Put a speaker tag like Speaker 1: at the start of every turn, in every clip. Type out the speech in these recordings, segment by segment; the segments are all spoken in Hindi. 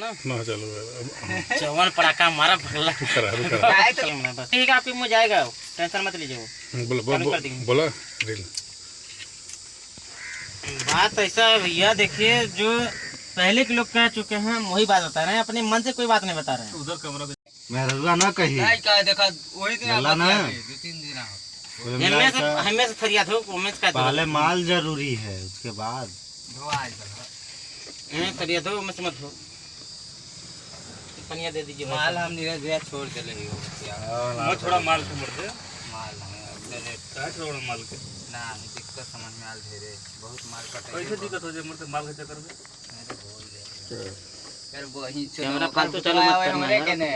Speaker 1: ना
Speaker 2: चलो
Speaker 1: चौवन पटाखा मारा भगला ठीक है आपकी मुँह जाएगा टेंशन मत लीजिए।
Speaker 2: बोला
Speaker 1: बात ऐसा है भैया, देखिए जो पहले के लोग कह चुके हैं वही बात बता रहे हैं, अपने मन से कोई बात नहीं बता रहे हैं।
Speaker 2: उधर कमरा
Speaker 3: मैं रहुआ ना कही
Speaker 1: देखा वही दिन
Speaker 3: ना
Speaker 1: हमें से फरियाद हो
Speaker 3: पहले माल जरूरी है उसके बाद
Speaker 1: फरियाद हो मत मत हो पनिया दे दीजिए।
Speaker 4: माल हम नहीं छोड़ चले
Speaker 2: थोड़ा माल को मरते
Speaker 4: माल
Speaker 2: थोड़ा माल के
Speaker 4: ना दिक्कत समझ में आल ढेरे बहुत माल
Speaker 2: कैसे दिक्कत हो जाए मरते माल के चक्कर में
Speaker 4: फिर वही
Speaker 1: कैमरा फालतू चालू मत करना है
Speaker 4: के ने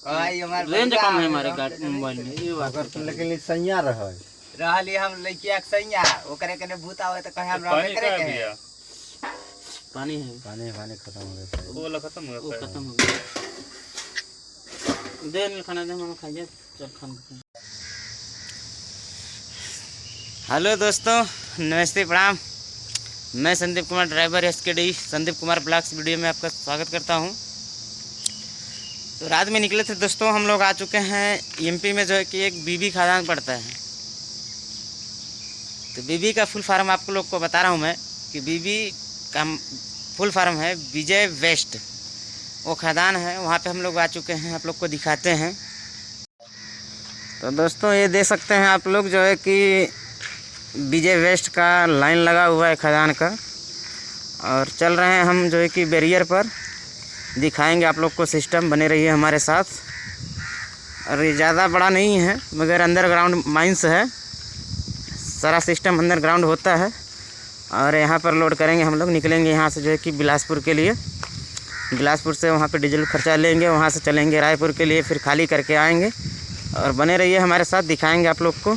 Speaker 4: भाई हमारे
Speaker 1: रेंज कम है हमारे मोबाइल में ये बात है।
Speaker 3: लेकिन सैया रहे
Speaker 4: रहली हम लइकिया के सैया ओकरे के ने भूत आवे त कहे हम रहबे करे के
Speaker 1: पानी है
Speaker 3: पानी खत्म हो गया
Speaker 2: वो वाला खत्म हो
Speaker 1: वो
Speaker 2: गया
Speaker 1: खत्म हो गया। दे खाना दे मामा खाइए चल खाना। हेलो दोस्तों, नमस्ते प्रणाम। मैं Sandeep Kumar driver SKD Sandeep Kumar blogs video में आपका स्वागत करता हूं। तो रात में निकले थे दोस्तों, हम लोग आ चुके हैं MP में, जो है कि एक बीबी खादान पड़ता है। तो बीबी का फुल फार्म आप लोग को बता रहा हूं मैं कि बीबी का फुल फार्म है विजय वेस्ट, वो खादान है। वहाँ पे हम लोग आ चुके हैं, आप लोग को दिखाते हैं। तो दोस्तों ये देख सकते हैं आप लोग, जो है कि विजय वेस्ट का लाइन लगा हुआ है खदान का, और चल रहे हैं हम जो है कि बैरियर पर। दिखाएंगे आप लोग को सिस्टम, बने रहिए हमारे साथ। और ये ज़्यादा बड़ा नहीं है मगर अंडरग्राउंड माइंस है, सारा सिस्टम अंडरग्राउंड होता है। और यहाँ पर लोड करेंगे हम लोग, निकलेंगे यहाँ से जो है कि बिलासपुर के लिए। बिलासपुर से वहाँ पे डीजल खर्चा लेंगे, वहाँ से चलेंगे रायपुर के लिए, फिर खाली करके आएंगे। और बने रहिए हमारे साथ, दिखाएंगे आप लोग को।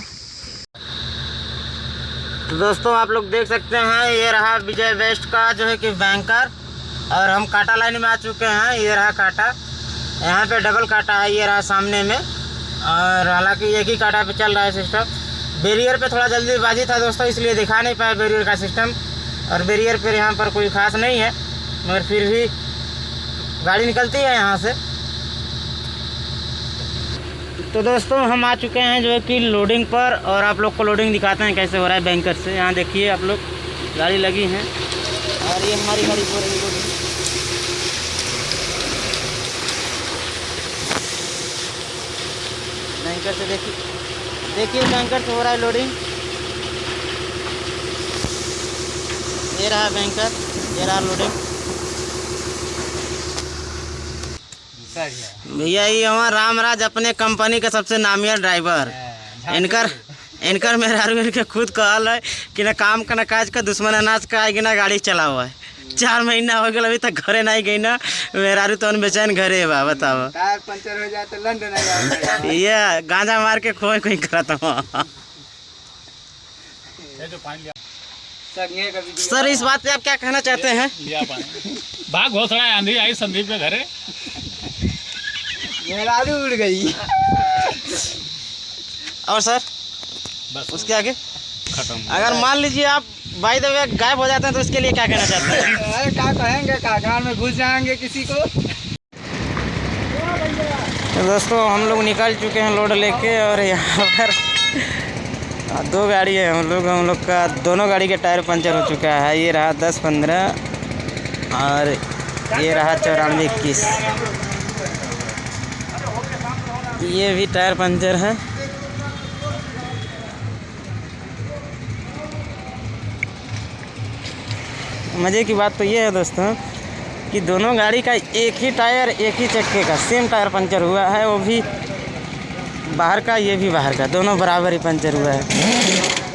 Speaker 1: तो दोस्तों आप लोग देख सकते हैं, ये रहा विजय वेस्ट का जो है कि बैंकर। और हम काटा लाइन में आ चुके हैं, ये रहा काटा। यहाँ पे डबल काटा है, ये रहा सामने में। और हालांकि एक ही काटा पे चल रहा है सिस्टम। बैरियर पे थोड़ा जल्दीबाजी था दोस्तों, इसलिए दिखा नहीं पाया बैरियर का सिस्टम। और बैरियर पर यहाँ पर कोई ख़ास नहीं है, मगर फिर भी गाड़ी निकलती है यहाँ से। तो दोस्तों हम आ चुके हैं जो है कि लोडिंग पर, और आप लोग को लोडिंग दिखाते हैं कैसे हो रहा है बैंकर से। यहाँ देखिए आप लोग, गाड़ी लगी है और ये हमारी गाड़ी हो रही है लोडिंग। बैंकर से देखिए बैंकर से हो रहा है लोडिंग। ये रहा बैंकर, ये रहा लोडिंग। भैया ये हमारा रामराज अपने कंपनी का सबसे नामिया ड्राइवर। इनकर मेहरारू के खुद कहल है कि ना काम का ना काज का, दुश्मन अनाज का आएगी ना गाड़ी चला हुआ है। 4 महीना हो गया अभी तक घरे नहीं गई ना मेहरारू, तो बेचैन घरे बा। बताओ
Speaker 4: टायर पंचर हो जाए तो लंदन आ जाए।
Speaker 1: ये गांजा मार के कोई करता हूँ। सर इस बात पे आप क्या कहना चाहते हैं?
Speaker 2: भाग घोसड़ा आंधी आई संदीप के घरे,
Speaker 4: मेहरारू उड़ गई।
Speaker 1: और सर
Speaker 2: बस
Speaker 1: उसके आगे
Speaker 2: खत्म।
Speaker 1: अगर मान लीजिए आप बाय द वे गायब हो जाते हैं तो इसके लिए क्या कहना चाहते हैं?
Speaker 4: अरे क्या कहेंगे, कागान में घुस जाएंगे किसी को।
Speaker 1: तो दोस्तों हम लोग निकल चुके हैं लोड लेके, और यहाँ पर 2 गाड़ी है हम लोग का दोनों गाड़ी के टायर पंचर हो चुका है। ये रहा 10-15 और ये रहा 94-21, ये भी टायर पंचर है। मज़े की बात तो ये है दोस्तों कि दोनों गाड़ी का एक ही टायर, एक ही चक्के का सेम टायर पंचर हुआ है। वो भी बाहर का, ये भी बाहर का, दोनों बराबर ही पंचर हुआ है।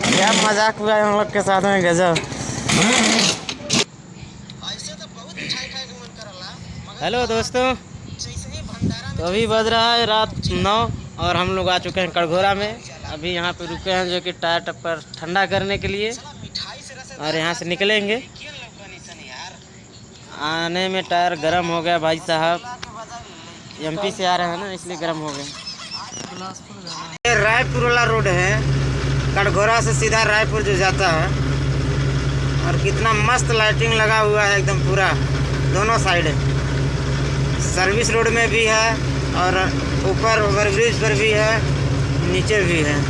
Speaker 1: क्या मजाक हुआ है हम लोग के साथ में, गजब। हेलो दोस्तों, तो अभी बज रहा है रात 9 और हम लोग आ चुके हैं कड़घोरा में। अभी यहाँ पे रुके हैं जो कि टायर टप्पर ठंडा करने के लिए, और यहाँ से निकलेंगे। आने में टायर गर्म हो गया भाई साहब, MP से आ रहे हैं ना इसलिए गर्म हो गया। ये रायपुर वाला रोड है, कड़घोरा से सीधा रायपुर जो जाता है। और कितना मस्त लाइटिंग लगा हुआ है एकदम पूरा, दोनों साइड। सर्विस रोड में भी है और ऊपर ओवरब्रिज पर भी है, नीचे भी है।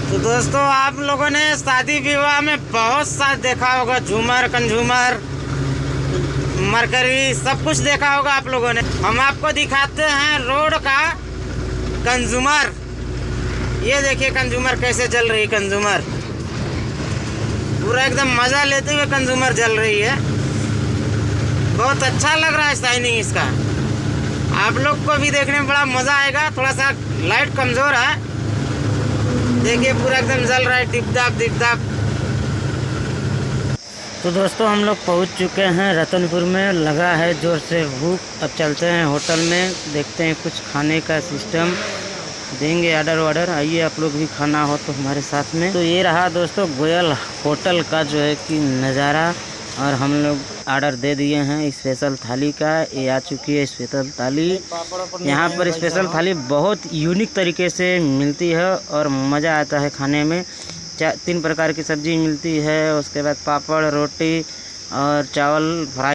Speaker 1: तो दोस्तों आप लोगों ने शादी विवाह में बहुत सा देखा होगा, झूमर, कंझूमर, मरकरी, सब कुछ देखा होगा आप लोगों ने। हम आपको दिखाते हैं रोड का कंज्यूमर। ये देखिए कंज्यूमर कैसे चल रही है। कंज्यूमर पूरा एकदम मज़ा लेते हुए कंज्यूमर चल रही है। बहुत अच्छा लग रहा है शाइनिंग इसका। आप लोग को भी देखने में बड़ा मज़ा आएगा। थोड़ा सा लाइट कमज़ोर है, देखिए पूरा एकदम जल रहा है, टिप-टाप टिप-टाप। तो दोस्तों हम लोग पहुंच चुके हैं रतनपुर में। लगा है जोर से भूख। अब चलते हैं होटल में, देखते हैं कुछ खाने का सिस्टम, देंगे ऑर्डर। आइए आप लोग भी खाना हो तो हमारे साथ में। तो ये रहा दोस्तों गोयल होटल का जो है कि नज़ारा, और हम लोग ऑर्डर दे दिए हैं स्पेशल थाली का। ये आ चुकी है स्पेशल थाली। यहाँ पर स्पेशल थाली बहुत यूनिक तरीके से मिलती है और मज़ा आता है खाने में। 3 प्रकार की सब्ज़ी मिलती है, उसके बाद पापड़, रोटी और चावल फ्राई।